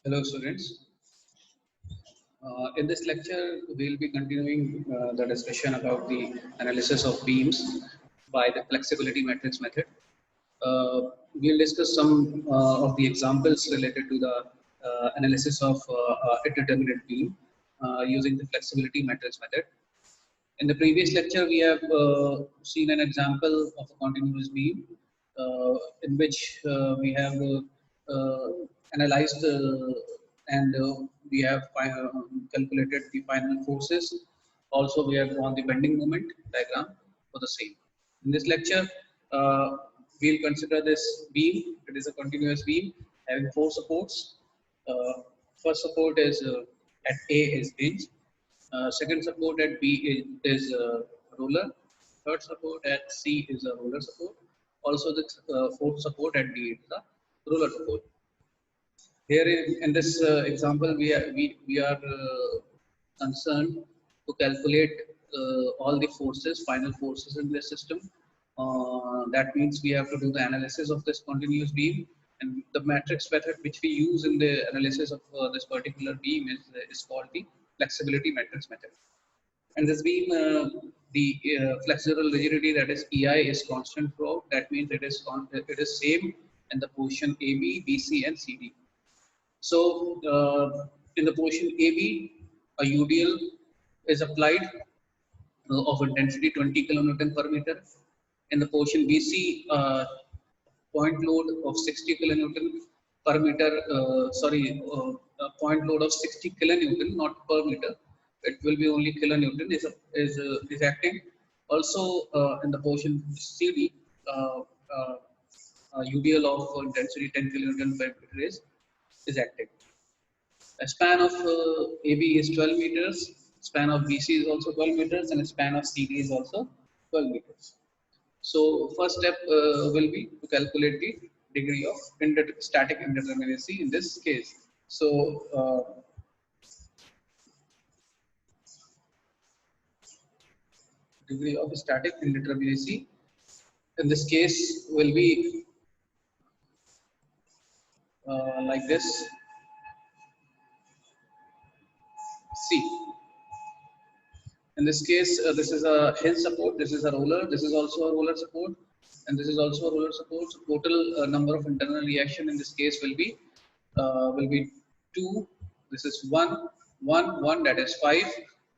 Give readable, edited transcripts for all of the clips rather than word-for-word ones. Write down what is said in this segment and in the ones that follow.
Hello students. In this lecture, we'll be continuing the discussion about the analysis of beams by the flexibility matrix method. We'll discuss some of the examples related to the analysis of indeterminate beam using the flexibility matrix method. In the previous lecture, we have seen an example of a continuous beam in which we have analyzed and we have calculated the final forces. Also, we have drawn the bending moment diagram for the same. In this lecture, uh, we'll consider this beam. It is a continuous beam having four supports. Uh, First support is at A is hinge. Second support at B is roller. Third support at C is a roller support. Also, the fourth support at D is the roller support. Here in this example, we are concerned to calculate all the forces, final forces in this system. That means we have to do the analysis of this continuous beam, and the matrix method which we use in the analysis of this particular beam is called the flexibility matrix method. And this beam, the flexural rigidity, that is EI, is constant throughout. That means it is same in the position AB, BC, and CD. So in the portion AB, a UDL is applied of intensity 20 kilonewton per meter. In the portion BC, point load of 60 kilonewton per meter. Point load of 60 kilonewton, not per meter. It will be only kilonewton is acting. Also in the portion CD, uh, uh, UDL of intensity 10 kilonewton per meter is acting. A span of AB is 12 meters, span of BC is also 12 meters, and a span of CD is also 12 meters. So first step will be to calculate the degree of static indeterminacy in this case. So degree of static indeterminacy in this case will be like this. C. In this case, this is a hinge support, this is a roller, this is also a roller support, and this is also a roller support. So total number of internal reaction in this case will be 2. This is 1, 1, 1, that is 5.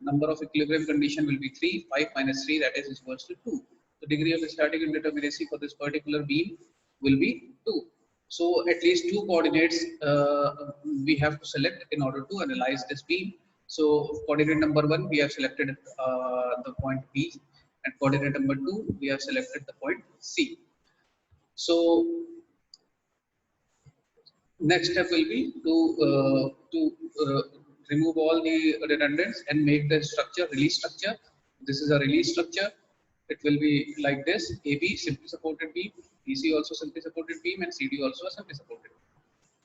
Number of equilibrium condition will be 3. 5 minus 3, that is equals to 2. The degree of static indeterminacy for this particular beam will be 2. So at least two coordinates we have to select in order to analyze this beam. So coordinate number 1, we have selected the point B, and coordinate number 2, we have selected the point C. So next step will be to remove all the redundants and make the structure release structure. This is a release structure. It will be like this: AB simply supported beam, BC also simply supported beam, and CD also a simply supported beam.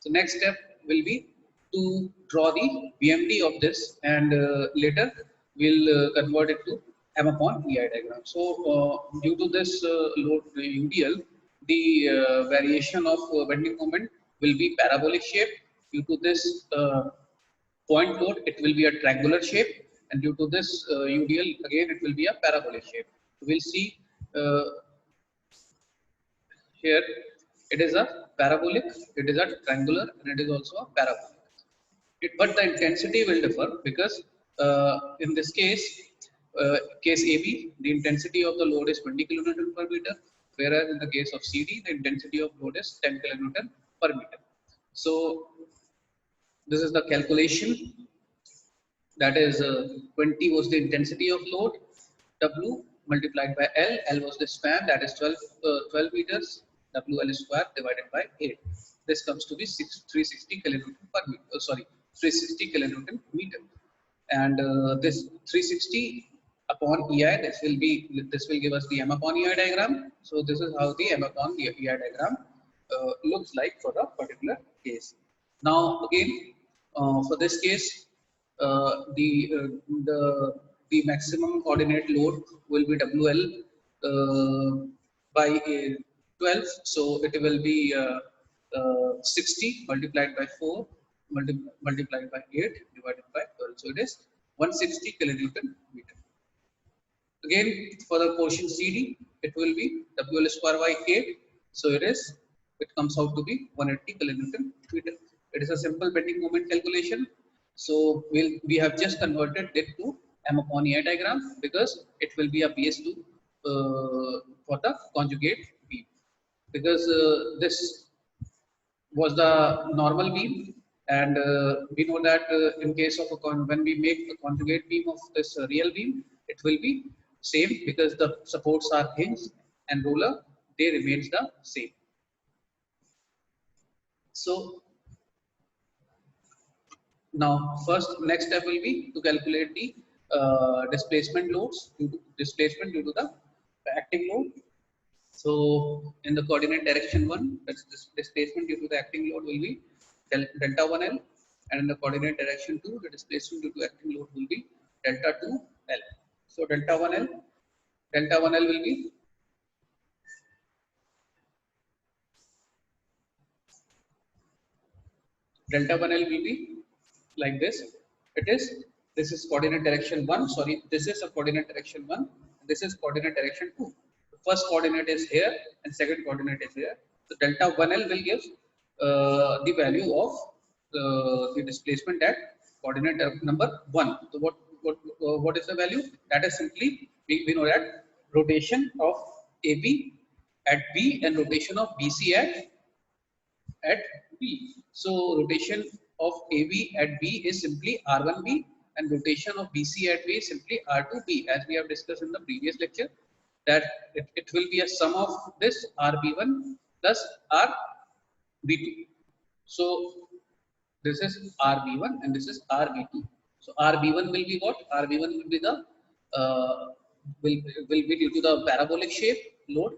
So next step will be to draw the BMD of this, and later we'll convert it to M upon EI diagram. So due to this load UDL, the variation of bending moment will be parabolic shape. Due to this point load, it will be a triangular shape, and due to this UDL, again it will be a parabolic shape. We'll see here. It is a parabolic, it is a triangular, and it is also a parabolic. But the intensity will differ because in this case AB, the intensity of the load is 20 kilonewton per meter, whereas in the case of CD, the intensity of load is 10 kilonewton per meter. So this is the calculation. That is 20 was the intensity of load, W multiplied by L. L was the span, that is 12 meters. WL square divided by 8. This comes to be 360 kilonewton per meter. 360 kilonewton meter. And this 360 upon EI, this will give us the M upon EI diagram. So this is how the M upon EI diagram looks like for the particular case. Now again, for this case, the maximum coordinate load will be WL by 12. So it will be 60 multiplied by 4, multiplied by 8 divided by 12. So it is 160 kilonewton meter. Again, for the portion CD, it will be WL square by 8. So it comes out to be 180 kilonewton meter. It is a simple bending moment calculation. So we have just converted it to M upon EI diagram because it will be a BS2 for the conjugate beam. Because this was the normal beam, and we know that in case of when we make the conjugate beam of this real beam, it will be same because the supports are hinge and roller, they remains the same. So now first next step will be to calculate the displacement loads displacement due to the acting load. So in the coordinate direction 1, that's this displacement due to the acting load will be delta 1L, and in the coordinate direction 2, the displacement due to acting load will be delta 2L. So delta 1L will be like this. This is coordinate direction 1. Sorry, this is a coordinate direction 1. This is coordinate direction 2. The first coordinate is here and second coordinate is here. So delta 1L will give the value of the displacement at coordinate number 1. So what is the value? That is simply we know that rotation of AB at B and rotation of BC at B. So rotation of AB at B is simply R1B, and rotation of BC at B is simply R2B, as we have discussed in the previous lecture, that it will be a sum of this RB1 plus RB2. So this is RB1 and this is RB2. So RB1 will be what? RB1 will be the uh, will be due to the parabolic shape load,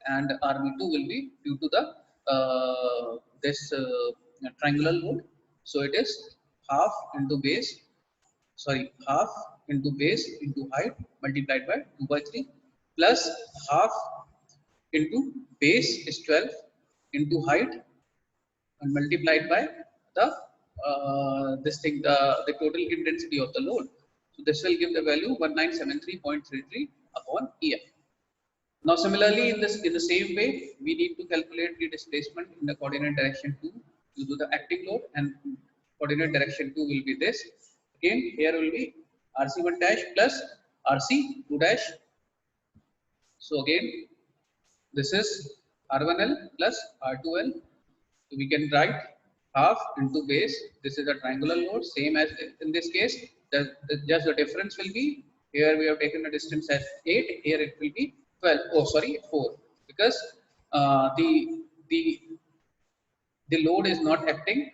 and RB2 will be due to the this triangular load. So it is half into base, half into base into height multiplied by 2 by 3 plus half into base is 12 into height and multiplied by the this thing the total intensity of the load. So this will give the value 1973.33 upon EF. Now similarly in the same way we need to calculate the displacement in the coordinate direction 2 due to the acting load, and coordinate direction 2 will be this. Again here will be RC1 dash plus RC2 dash. So again this is R1L plus R2L. So we can write half into base. This is a triangular load, same as in this case. Just the difference will be here we have taken a distance as 8. Here it will be 12. Oh, sorry, 4. Because the the load is not acting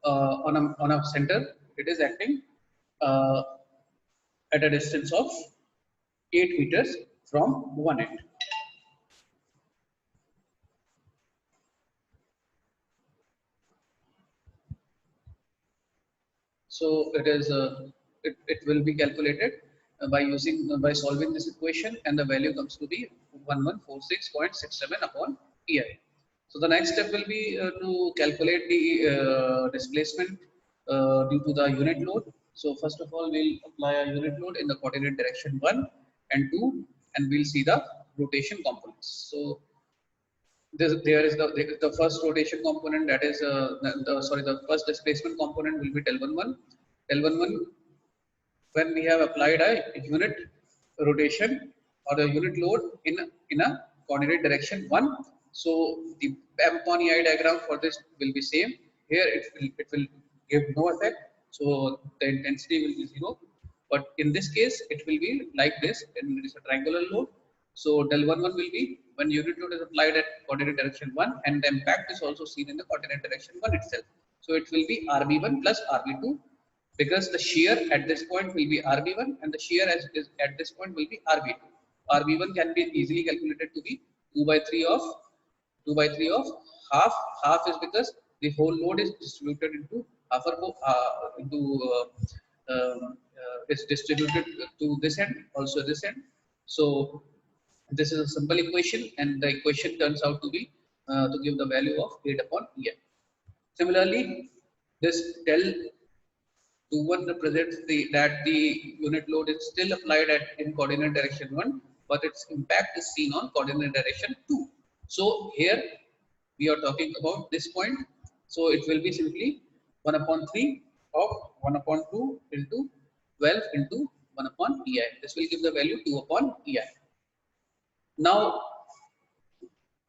on a center. It is acting uh, at a distance of 8 meters from one end. So it will be calculated by solving this equation, and the value comes to be 1146.67 upon EI. So the next step will be to calculate the displacement due to the unit load. So first of all, we'll apply a unit load in the coordinate direction 1 and 2, and we'll see the rotation components. So there is the first rotation component, that is the first displacement component will be del11 when we have applied a unit rotation or a unit load in a coordinate direction 1. So the M upon EI diagram for this will be same. Here it will give no effect, so the intensity will be 0. But in this case it will be like this, and it is a triangular load. So del11 will be when unit load is applied at coordinate direction 1, and the impact is also seen in the coordinate direction 1 itself. So it will be RB1 plus RB2, because the shear at this point will be RB1 and the shear at this point will be RB2. RB1 can be easily calculated to be 2 by 3 of half. Half is because the whole load is distributed into it's distributed to this end, also this end. So this is a simple equation, and the equation turns out to be to give the value of 8 upon EI. Similarly, This del to 1 represents that the unit load is still applied in coordinate direction 1, but its impact is seen on coordinate direction 2. So here we are talking about this point. So it will be simply 1 upon 3 of 1 upon 2 into 12 into 1 upon EI. This will give the value 2 upon EI. Now,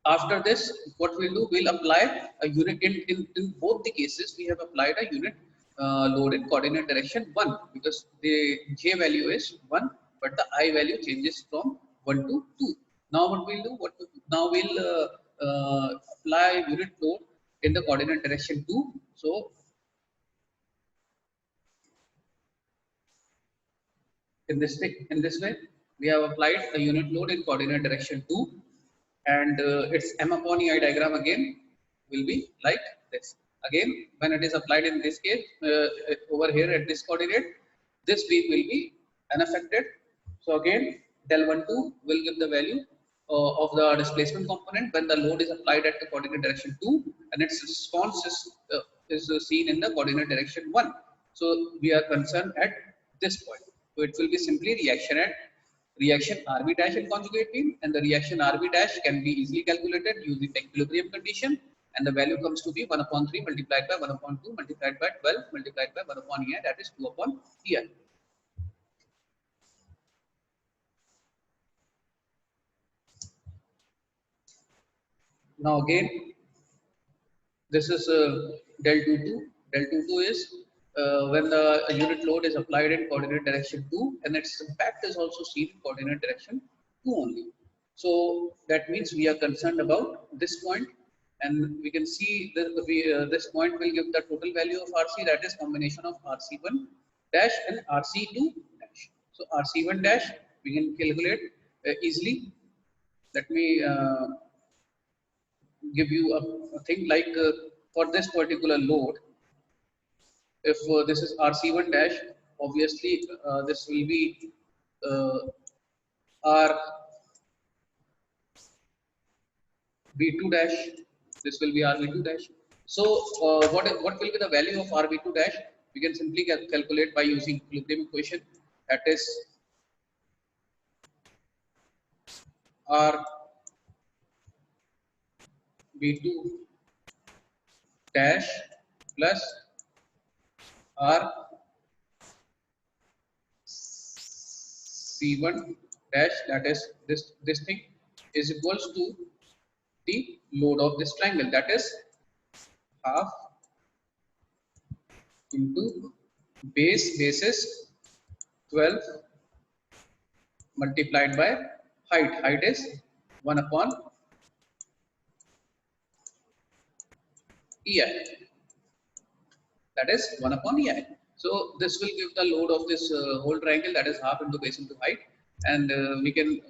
after this, what we'll do, we'll apply a unit in both the cases. We have applied a unit load in coordinate direction 1 because the J value is 1, but the I value changes from 1 to 2. Now what we'll do, now we'll apply unit load in the coordinate direction 2. So in this way, we have applied a unit load in coordinate direction 2, and its M upon EI diagram again will be like this. Again, when it is applied in this case, over here at this coordinate, this beam will be unaffected. So again, del 1 2 will give the value of the displacement component when the load is applied at the coordinate direction 2, and its response is seen in the coordinate direction 1. So we are concerned at this point. So it will be simply reaction RB dash in conjugate beam, and the reaction RB dash can be easily calculated using the equilibrium condition, and the value comes to be 1 upon 3 multiplied by 1 upon 2 multiplied by 12 multiplied by 1 upon EI, that is 2 upon EI. Now again, this is del 2 2. Del 2 2 is when the unit load is applied in coordinate direction 2, and its impact is also seen in coordinate direction 2 only. So that means we are concerned about this point, and we can see that this point will give the total value of RC, that is combination of RC1 dash and RC2 dash. So RC1 dash we can calculate easily. Let me give you a thing like for this particular load, if this is RC1 dash, obviously this will be RB2 dash, this will be RB2 dash. So what will be the value of RB2 dash? We can simply calculate by using equilibrium equation, that is RB2 dash plus RC1 dash, that is this thing, is equals to the load of this triangle, that is half into basis 12 multiplied by height is 1 upon EI, that is 1 upon EI. So this will give the load of this whole triangle, that is half into base into height, and we can,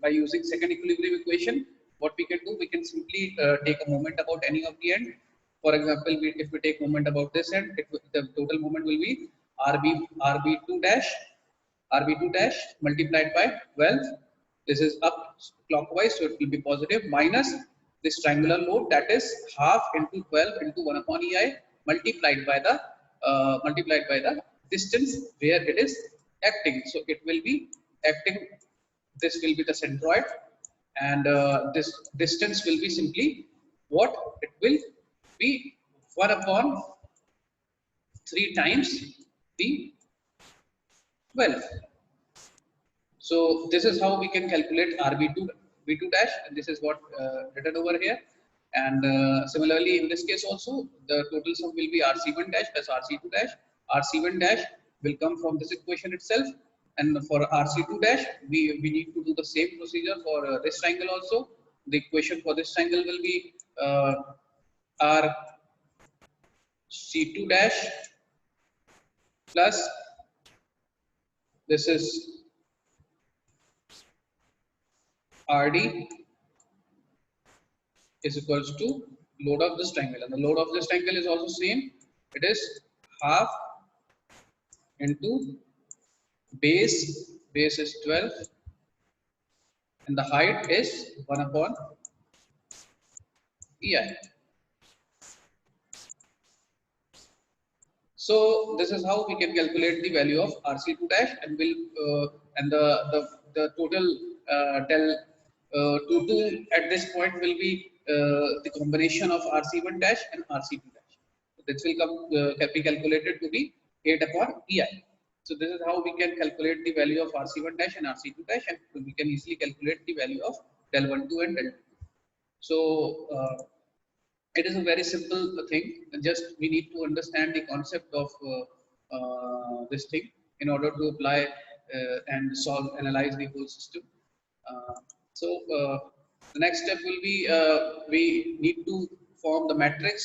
by using second equilibrium equation, what we can do, we can simply take a moment about any of the end. For example, if we take moment about this end, the total moment will be RB2 dash multiplied by 12. This is up clockwise, so it will be positive, minus this triangular load, that is half into 12 into 1 upon EI multiplied by the distance where it is acting. So it will be acting, this will be the centroid, and this distance will be simply what? It will be 1 upon 3 times the 12. So this is how we can calculate RB2 dash, and this is what written over here. And similarly, in this case also, the total sum will be RC1 dash plus RC2 dash. RC1 dash will come from this equation itself, and for RC2 dash, we need to do the same procedure for this triangle also. The equation for this triangle will be RC2 dash plus this is RD is equals to load of this triangle, and the load of this triangle is also same. It is half into base is 12, and the height is 1 upon EI. So this is how we can calculate the value of RC2 dash, and will and the total del 22 at this point will be the combination of RC1 dash and RC2 dash. So this will come can be calculated to be 8 upon EI. So this is how we can calculate the value of RC1 dash and RC2 dash, and we can easily calculate the value of del 12 and del 22. So it is a very simple thing. Just we need to understand the concept of this thing in order to apply and solve, analyze the whole system. Uh, so the next step will be we need to form the matrix.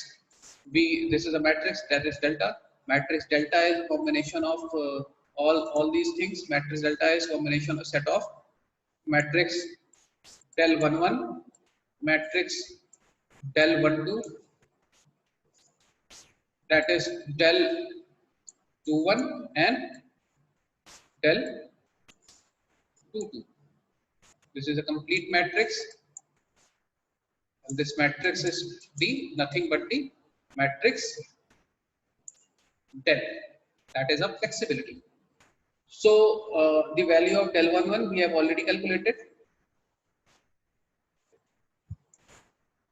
This is a matrix, that is delta. Matrix delta is a combination of all these things. Matrix delta is combination of set of matrix del 11, matrix del 12, that is del 21 and del 22. This is a complete matrix, and this matrix is the nothing but the matrix del, that is of flexibility. So the value of del 11 we have already calculated.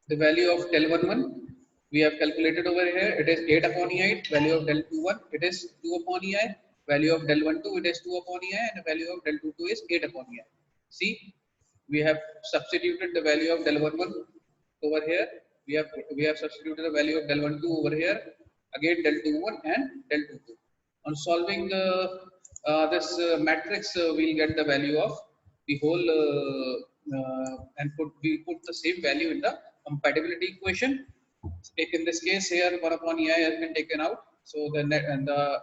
The value of del 11 we have calculated over here. It is 8 upon EI. Value of del 21 it is 2 upon EI. Value of del 12 it is 2 upon EI, and the value of del 22 is 8 upon EI. See, we have substituted the value of del 11 over here. We have substituted the value of del 12 over here. Again del 21 and del 22. On solving this matrix, we'll get the value of the whole and we put the same value in the compatibility equation. In this case here 1 upon EI has been taken out, so the net and the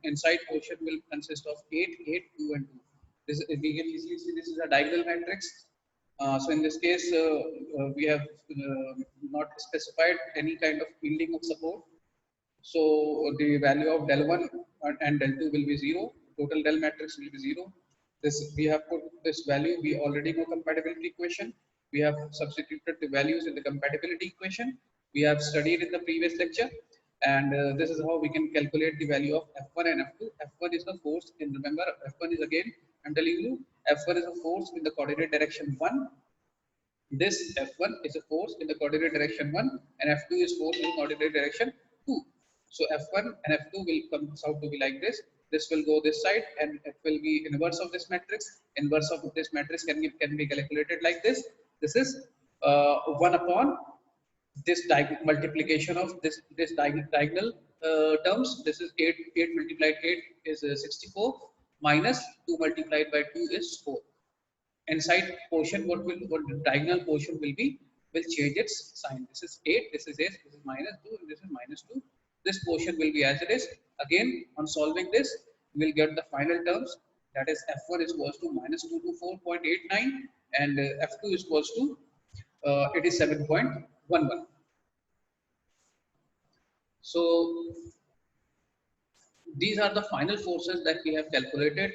inside portion will consist of 8, 8, 2 and 2. This we can easily see this is a diagonal matrix. So in this case we have not specified any kind of yielding of support. So the value of del 1 and del 2 will be 0. Total del matrix will be 0. This we have put this value. We already know compatibility equation. We have substituted the values in the compatibility equation. We have studied in the previous lecture, and this is how we can calculate the value of F1 and F2. F1 is the force, and remember F1 is, again I'm telling you, F1 is a force in the coordinate direction 1. This F1 is a force in the coordinate direction 1, and F2 is force in the coordinate direction 2. So F1 and F2 will come out to be like this. This will go this side, and it will be inverse of this matrix. Inverse of this matrix can be calculated like this. This is 1 upon this multiplication of this diagonal terms. This is 8 multiplied 8 is 64, minus 2 multiplied by 2 is 4. Inside portion, what the diagonal portion will be, will change its sign. This is 8, this is 8, this is minus 2, and this is minus 2. This portion will be as it is. Again, on solving this, we will get the final terms. That is F1 is equals to minus 224.89, and F2 is equals to 87.11. So these are the final forces that we have calculated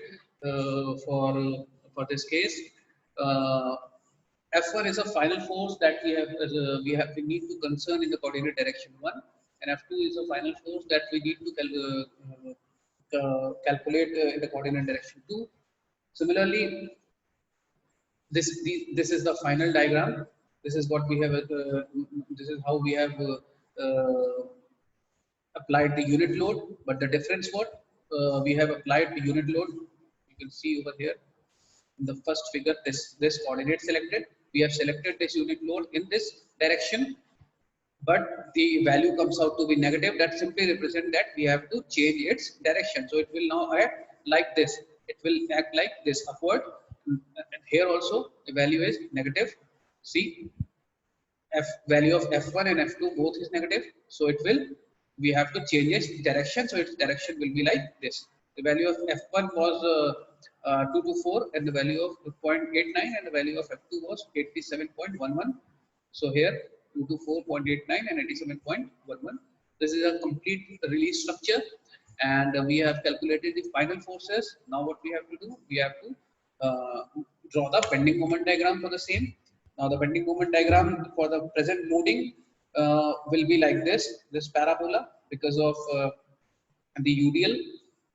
for this case. F1 is a final force that we need to concern in the coordinate direction 1, and F2 is a final force that we need to calculate in the coordinate direction 2. Similarly, this is the final diagram. This is what we have. This is how we have applied the unit load. But the difference what we have applied the unit load. You can see over here in the first figure. This coordinate selected. We have selected this unit load in this direction, but the value comes out to be negative. That simply represents that we have to change its direction. So it will now act like this. It will act like this, upward. And here also the value is negative. See, value of F1 and F2 both is negative. So we have to change its direction. So its direction will be like this. The value of F1 was 224, and the value of 0.89, and the value of F2 was 87.11. So here 224.89 and 87.11. This is a complete release structure, and we have calculated the final forces. Now what we have to do? We have to draw the bending moment diagram for the same. Now the bending moment diagram for the present loading will be like this parabola, because of and the UDL,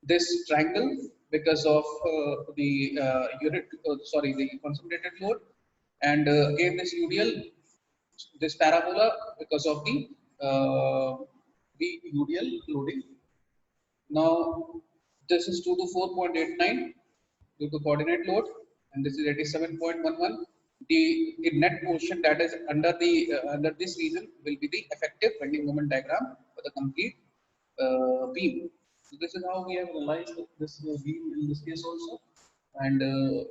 this triangle because of the concentrated load, and again this UDL, this parabola because of the UDL loading. Now this is 2 to 4.89 due to coordinate load, and this is 87.11. The net portion that is under this region will be the effective bending moment diagram for the complete beam. So this is how we have analyzed this beam in this case also, and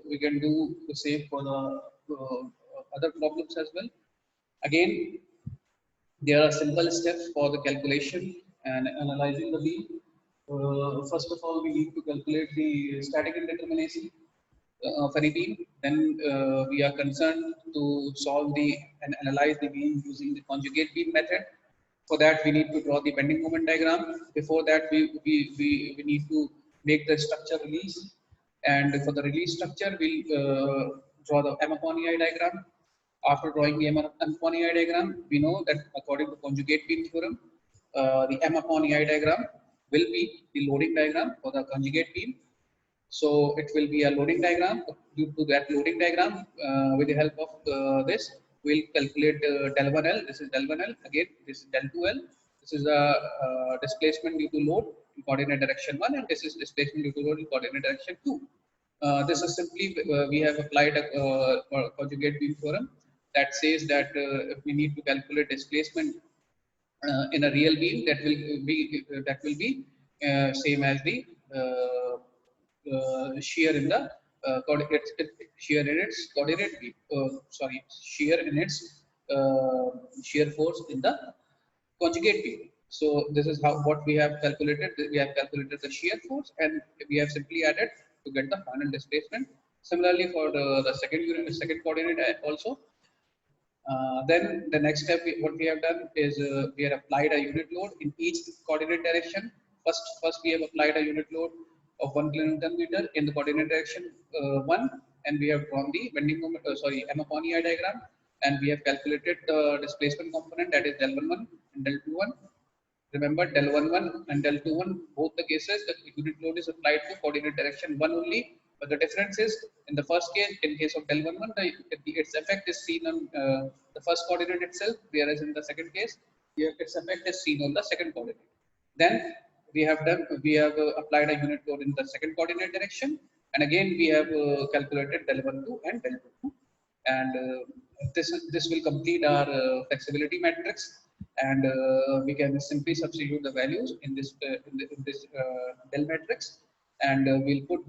we can do the same for the other problems as well. Again, there are simple steps for the calculation and analyzing the beam. First of all, we need to calculate the static indeterminacy of any beam. Then we are concerned to solve and analyze the beam using the conjugate beam method. For that, we need to draw the bending moment diagram. Before that, we need to make the structure release. And for the release structure, we'll draw the M upon EI diagram. After drawing the M upon EI diagram, we know that according to conjugate beam theorem, the M upon EI diagram will be the loading diagram for the conjugate beam. So it will be a loading diagram. Due to that loading diagram, with the help of this, we'll calculate del 1L. This is del 1L. Again, this is del 2L. This is a displacement due to load in coordinate direction 1, and this is displacement due to load in coordinate direction 2. This is simply we have applied a conjugate beam theorem that says that if we need to calculate displacement in a real beam, that will be same as the shear in the shear in its coordinate beam. Shear in its shear force in the conjugate beam. So this is how what we have calculated. We have calculated the shear force, and we have simply added to get the final displacement. Similarly, for the second coordinate also. Then the next step, what we have done is we have applied a unit load in each coordinate direction. First we have applied a unit load of 1 kilonewton meter in the coordinate direction 1, and we have drawn the bending moment, M upon EI diagram, and we have calculated the displacement component, that is del 11 and del 21. Remember, del 11 and del 21, both the cases, the unit load is applied to coordinate direction 1 only. But the difference is, in the first case, in case of del 11, its effect is seen on the first coordinate itself, whereas in the second case, its effect is seen on the second coordinate. Then we have applied a unit load in the second coordinate direction, and again we have calculated del 12 and del 22, and this will complete our flexibility matrix, and we can simply substitute the values in this del matrix, and we'll put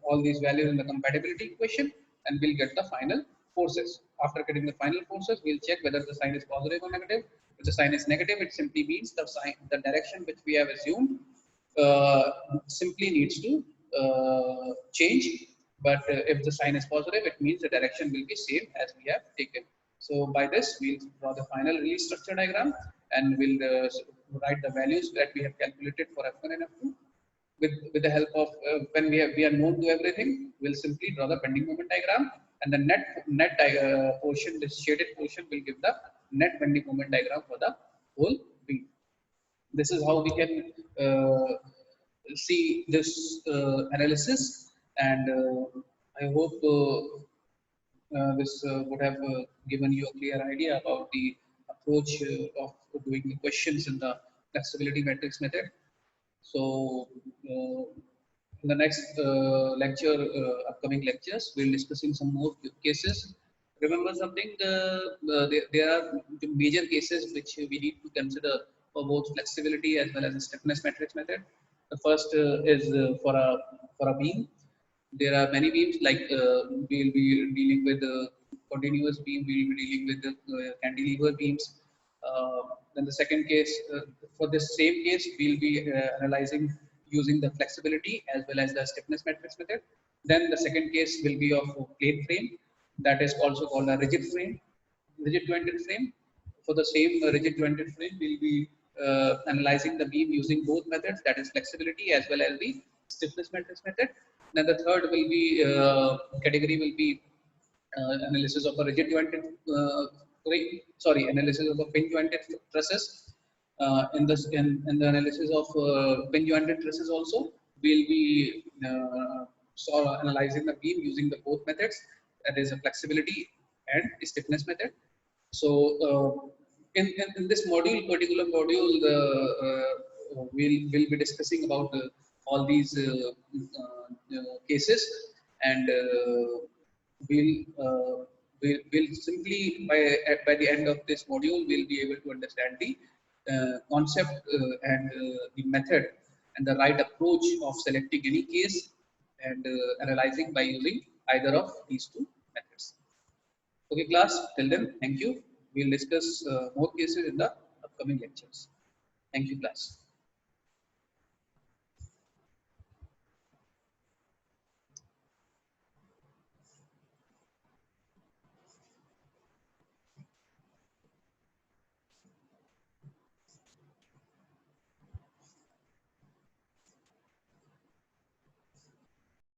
all these values in the compatibility equation, and we'll get the final forces. After getting the final forces, we'll check whether the sign is positive or negative. If the sign is negative, it simply means the direction which we have assumed simply needs to change. But if the sign is positive, it means the direction will be same as we have taken. So by this, we'll draw the final release structure diagram, and we'll write the values that we have calculated for F1 and F2. With the help of when we are known to everything, we'll simply draw the bending moment diagram, and the net portion, this shaded portion, will give the net bending moment diagram for the whole beam. This is how we can see this analysis, and I hope this would have given you a clear idea about the approach of doing the questions in the flexibility matrix method. So in the next upcoming lectures, we'll discussing some more cases. Remember something, there are the major cases which we need to consider for both flexibility as well as the stiffness matrix method. The first is for a beam. There are many beams, like we'll be dealing with continuous beam, we'll be dealing with the cantilever beams. Then the second case, for this same case, we'll be analyzing using the flexibility as well as the stiffness matrix method. Then the second case will be of plate frame, that is also called a rigid frame, rigid jointed frame. For the same rigid jointed frame, we'll be analyzing the beam using both methods, that is flexibility as well as the stiffness matrix method. Then the third will be category will be analysis of a rigid jointed analysis of a pin jointed trusses. in the analysis of pin jointed trusses also, we'll be analyzing the beam using the both methods, that is a flexibility and stiffness method. So in this particular module, we'll be discussing about all these cases, and we'll simply by the end of this module we'll be able to understand the concept and the method and the right approach of selecting any case and analyzing by using either of these two methods. Okay, class, till then, thank you. We'll discuss more cases in the upcoming lectures. Thank you, class.